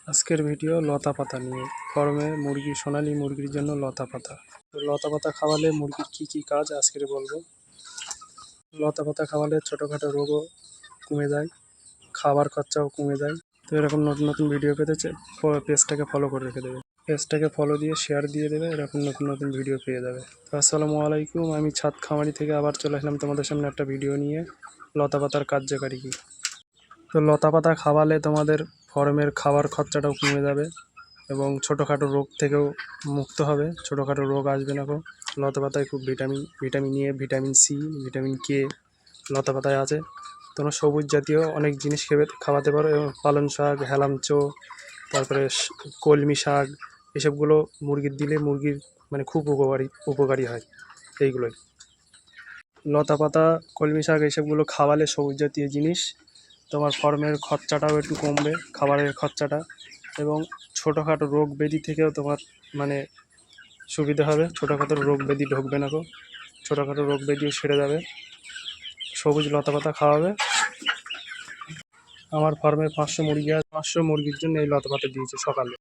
আজকের ভিডিও লতা পাতা নিয়ে। ফার্মে মুরগি, সোনালী মুরগির জন্য লতা পাতা। তো লতা পাতা খাওয়ালে মুরগির কি কি কাজ আজকের বলবো। লতা পাতা খাওয়ালে ছোটোখাটো রোগও কমে যায়, খাবার খরচাও কমে যায়। তো এরকম নতুন নতুন ভিডিও পেতে পেজটাকে ফলো করে রেখে দেবে, পেজটাকে ফলো দিয়ে শেয়ার দিয়ে দেবে, এরকম নতুন নতুন ভিডিও পেয়ে যাবে। তো আসসালামু আলাইকুম, আমি ছাদ খামারি থেকে আবার চলে আসলাম তোমাদের সামনে একটা ভিডিও নিয়ে, লতা পাতার কার্যকারী কী। তো লতা পাতা খাওয়ালে তোমাদের ফার্মের খাবার খরচাটাও কমে যাবে এবং ছোটোখাটো রোগ থেকেও মুক্ত হবে, ছোটোখাটো রোগ আসবে না। লতা পাতায় খুব vitamin A, vitamin C, vitamin K লতা পাতায় আছে। তোমরা সবুজ জাতীয় অনেক জিনিস খাওয়াতে পারো, এবং পালং শাক, হেলামচো, তারপরে কলমি শাক, এসবগুলো মুরগির দিলে মুরগির মানে খুব উপকারী হয়। এইগুলোই লতা পাতা, কলমি শাক এসবগুলো খাওয়ালে সবুজ জাতীয় জিনিস, তোমার ফার্মের খরচাটাও একটু কমবে, খাবারের খরচাটা, এবং ছোটোখাটো রোগ ব্যাধি থেকেও তোমার মানে সুবিধা হবে। ছোটোখাটো রোগ ব্যাধি ঢুকবে না, ছোটোখাটো রোগ ব্যাধিও সেরে যাবে। সবুজ লতা পাতা খাওয়াবে। আমার ফার্মে 500 মুরগি আছে, 500 মুরগির জন্য এই লতা পাতা দিয়েছে সকালে।